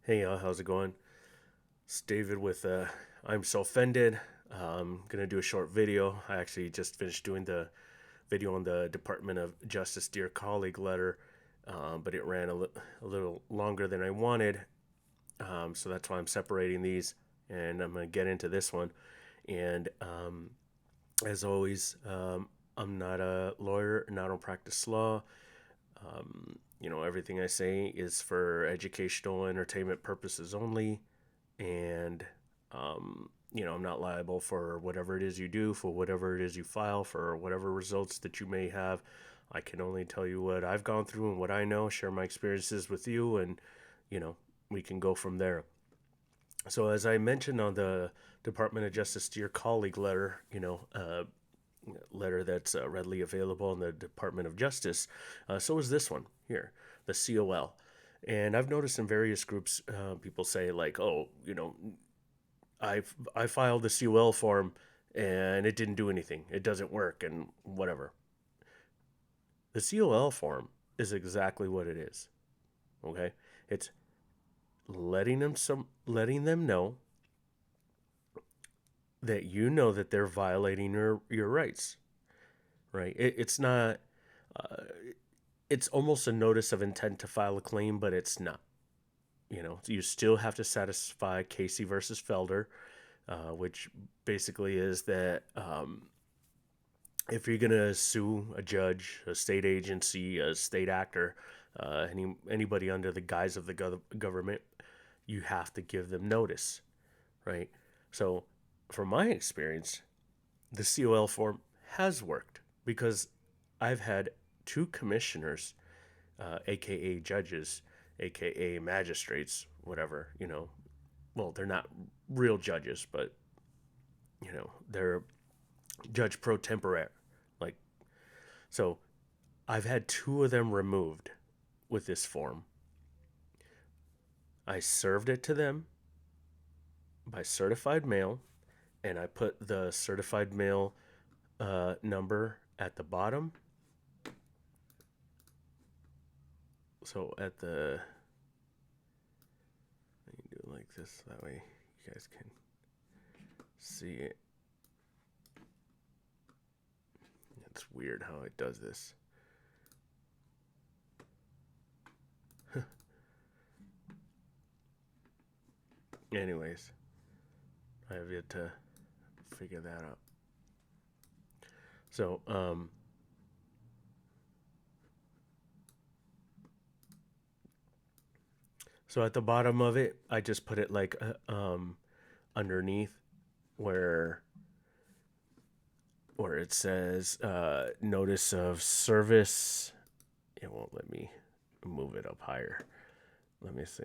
Hey, how's it going? It's David with I'm So Offended. Gonna do a short video. I actually just finished doing the video on the Department of Justice Dear Colleague letter, but it ran a little longer than I wanted. So that's why I'm separating these, and I'm gonna get into this one. And as always, I'm not a lawyer, and I don't practice law. Everything I say is for educational, entertainment purposes only, and I'm not liable for whatever it is you do, for whatever it is you file, for whatever results that you may have. I can only tell you what I've gone through and what I know, share my experiences with you, and you know, we can go from there. So, as I mentioned on the Department of Justice to your colleague letter, letter that's readily available in the Department of Justice, so is this one here, the COL. And I've noticed in various groups, people say like, "Oh, I filed the COL form and it didn't do anything. It doesn't work and whatever." The COL form is exactly what it is. Okay, it's letting them know that you know that they're violating your rights. Right? It's not. Uh, it's almost a notice of intent to file a claim, but it's not. You still have to satisfy Casey versus Felder, which basically is that if you're gonna sue a judge, a state agency, a state actor, anybody under the guise of the government, you have to give them notice, right? So, from my experience, the COL form has worked because I've had two commissioners, aka judges, aka magistrates, whatever, well, they're not real judges, but they're judge pro tempore. Like, so I've had two of them removed with this form. I served it to them by certified mail, and I put the certified mail number at the bottom. So at the, I can do it like this. That way you guys can see it. It's weird how it does this. Anyways, I have yet to figure that out. So, so at the bottom of it, I just put it like underneath where it says notice of service. It won't let me move it up higher. Let me see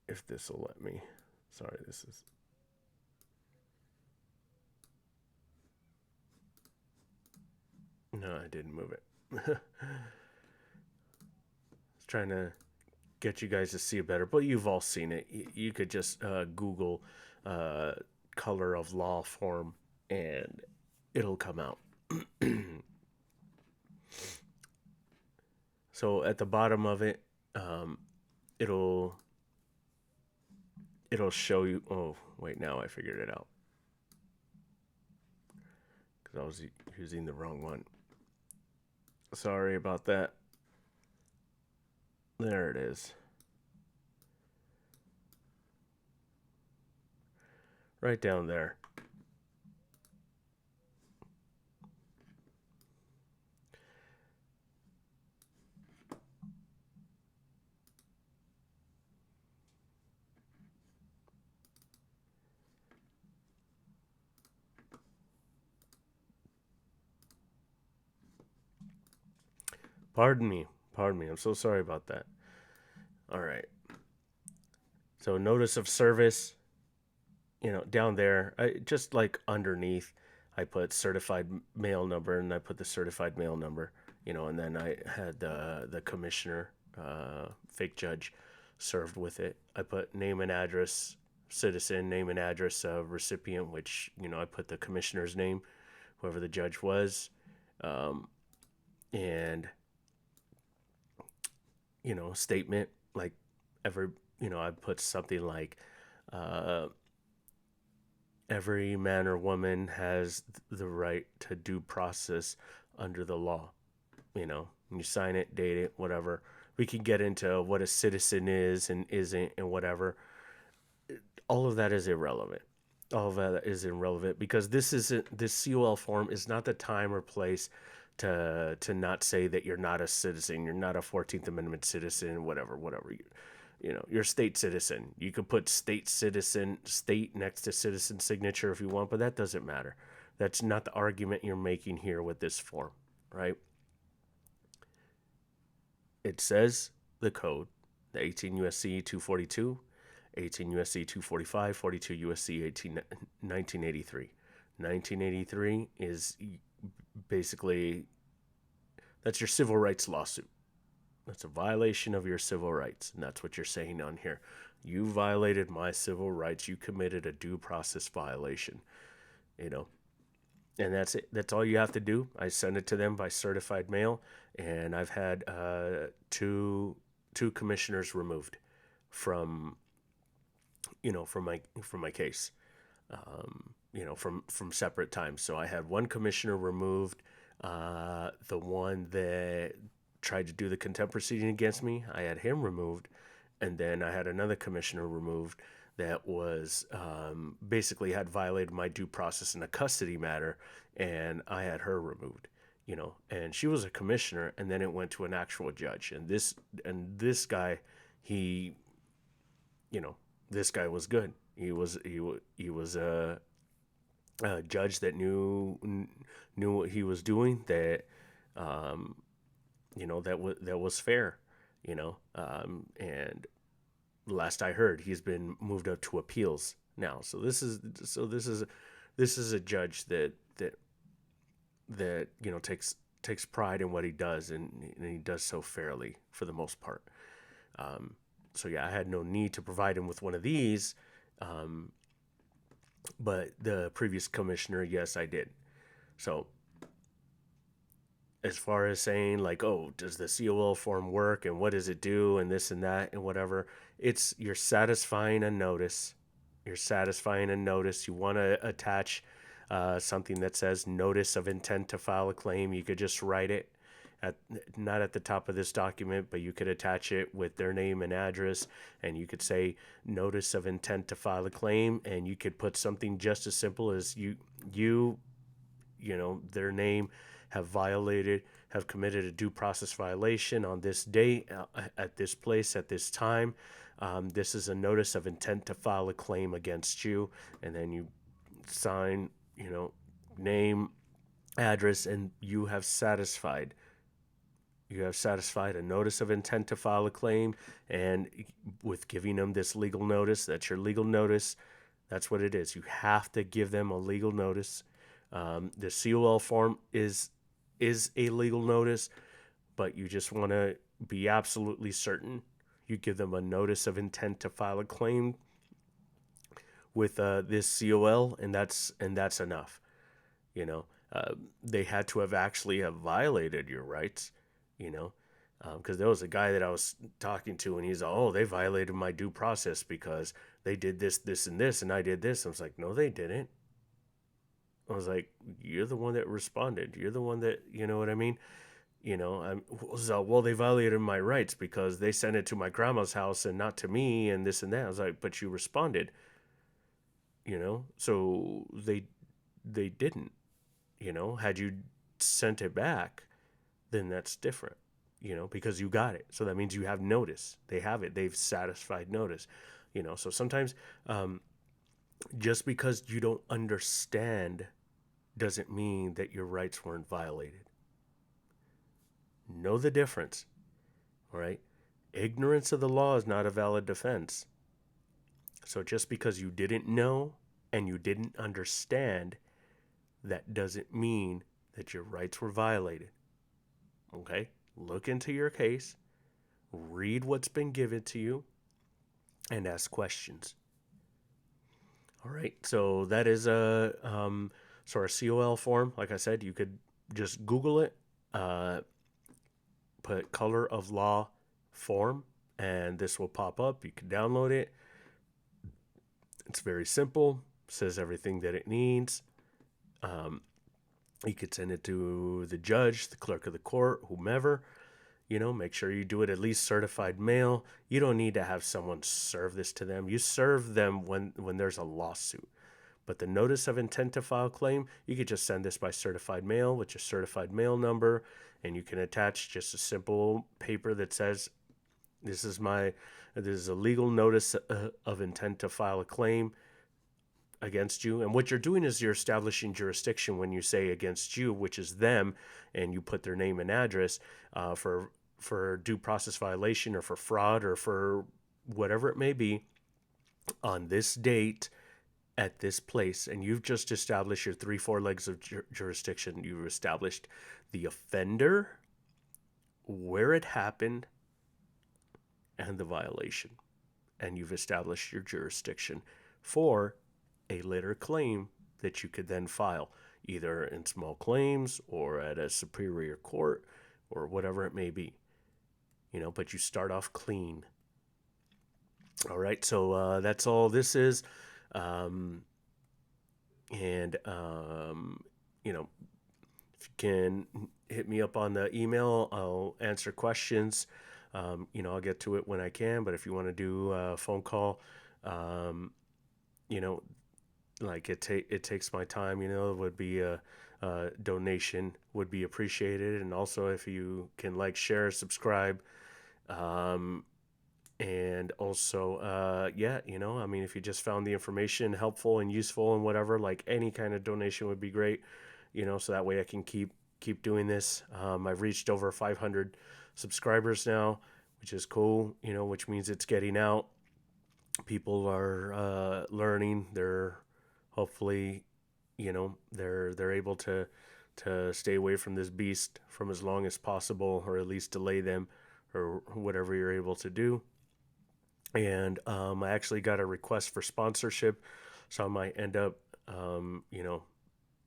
if this will let me. Sorry, this is. No, I didn't move it. I was trying to get you guys to see it better, but you've all seen it. You could just Google uh, color of law form and it'll come out. So at the bottom of it, um, it'll show you. Oh wait, now I figured it out because I was using the wrong one. Sorry about that. There it is. Right down there. Pardon me. Pardon me. I'm so sorry about that. All right. So notice of service, down there, just like underneath, I put certified mail number, and I put the certified mail number, and then I had the commissioner, fake judge, served with it. I put name and address, citizen, name and address of recipient, which I put the commissioner's name, whoever the judge was, and statement like I put something like, uh, every man or woman has the right to due process under the law. And you sign it, date it, whatever. We can get into what a citizen is and isn't and whatever. All of that is irrelevant. All of that is irrelevant because this COL form is not the time or place to not say that you're not a citizen, you're not a 14th Amendment citizen, whatever. You're a state citizen. You could put state citizen, state next to citizen signature if you want, but that doesn't matter. That's not the argument you're making here with this form, right? It says the code, the 18 USC 242, 18 USC 245, 42 USC 1983. 1983 is basically, that's your civil rights lawsuit. That's a violation of your civil rights. And that's what you're saying on here. You violated my civil rights. You committed a due process violation, you know. And that's it. That's all you have to do. I send it to them by certified mail, and I've had two commissioners removed from from my case. From separate times. So I had one commissioner removed, the one that tried to do the contempt proceeding against me. I had him removed, and then I had another commissioner removed that was basically had violated my due process in a custody matter, and I had her removed. And she was a commissioner, and then it went to an actual judge. And this guy, he, this guy was good. He was a judge that knew what he was doing. Um, that was fair. And last I heard, he's been moved up to appeals now. So this is a judge that takes pride in what he does, and he does so fairly for the most part. So yeah, I had no need to provide him with one of these, um, but the previous commissioner, yes, I did. So as far as saying like, oh, does the COL form work and what does it do and this and that and whatever, you're satisfying a notice. You're satisfying a notice. You want to attach something that says notice of intent to file a claim. You could just write it at not at the top of this document, but you could attach it with their name and address, and you could say notice of intent to file a claim, and you could put something just as simple as their name, have committed a due process violation on this date, at this place, at this time. This is a notice of intent to file a claim against you. And then you sign, name, address, and you have satisfied a notice of intent to file a claim. And with giving them this legal notice, that's your legal notice. That's what it is. You have to give them a legal notice. The COL form is a legal notice, but you just want to be absolutely certain. You give them a notice of intent to file a claim with this COL, and that's enough. You know, they had to have violated your rights. You know, because there was a guy that I was talking to, and he's like, oh, they violated my due process because they did this, this, and this, and I did this. I was like, no, they didn't. I was like, you're the one that responded. You're the one that, you know what I mean? Well, they violated my rights because they sent it to my grandma's house and not to me and this and that. I was like, but you responded, so they didn't, had you sent it back, then that's different, because you got it. So that means you have notice. They have it. They've satisfied notice, so sometimes, just because you don't understand doesn't mean that your rights weren't violated. Know the difference, all right? Ignorance of the law is not a valid defense. So just because you didn't know and you didn't understand, that doesn't mean that your rights were violated. Okay? Look into your case, read what's been given to you, and ask questions. All right, so that is a sort of COL form. Like I said, you could just Google it, put color of law form, and this will pop up. You can download it. It's very simple, says everything that it needs. Um, you could send it to the judge, the clerk of the court, whomever. Make sure you do it at least certified mail. You don't need to have someone serve this to them. You serve them when there's a lawsuit. But the notice of intent to file claim, you could just send this by certified mail with your certified mail number, and you can attach just a simple paper that says, this is a legal notice of intent to file a claim against you. And what you're doing is you're establishing jurisdiction when you say against you, which is them, and you put their name and address for due process violation or for fraud or for whatever it may be on this date at this place. And you've just established your 3-4 legs of jurisdiction. You've established the offender, where it happened, and the violation. And you've established your jurisdiction for a later claim that you could then file, either in small claims or at a superior court or whatever it may be. But you start off clean. All right, so that's all this is. And if you can hit me up on the email, I'll answer questions. I'll get to it when I can. But if you want to do a phone call, like it takes my time. It would be a donation would be appreciated, and also if you can share, subscribe, and also if you just found the information helpful and useful and whatever, any kind of donation would be great. So that way I can keep doing this. I've reached over 500 subscribers now, which is cool. Which means it's getting out. People are learning. They're hopefully, they're able to stay away from this beast from as long as possible, or at least delay them, or whatever you're able to do. And I actually got a request for sponsorship, so I might end up,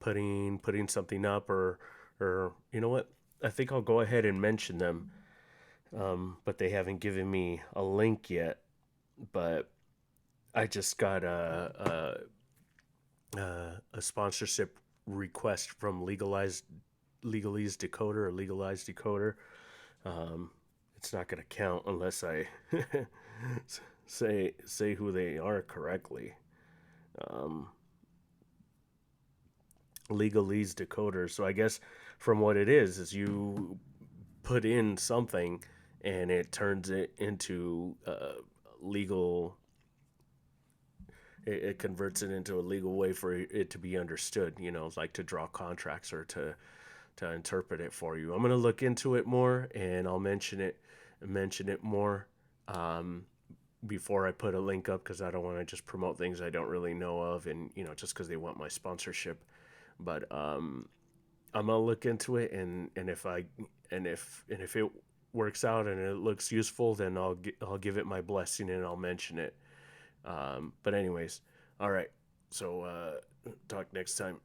putting something up, or you know what? I think I'll go ahead and mention them, but they haven't given me a link yet. But I just got a sponsorship request from Legalese Decoder, or Legalized Decoder. It's not going to count unless I say who they are correctly. Legalese Decoder. So I guess from what it is you put in something and it turns it into legal. It converts it into a legal way for it to be understood. Like to draw contracts or to interpret it for you. I'm gonna look into it more, and I'll mention it more before I put a link up, because I don't want to just promote things I don't really know of, and just because they want my sponsorship. But I'm gonna look into it, and if it works out and it looks useful, then I'll give it my blessing and I'll mention it. But anyways, all right. So talk next time.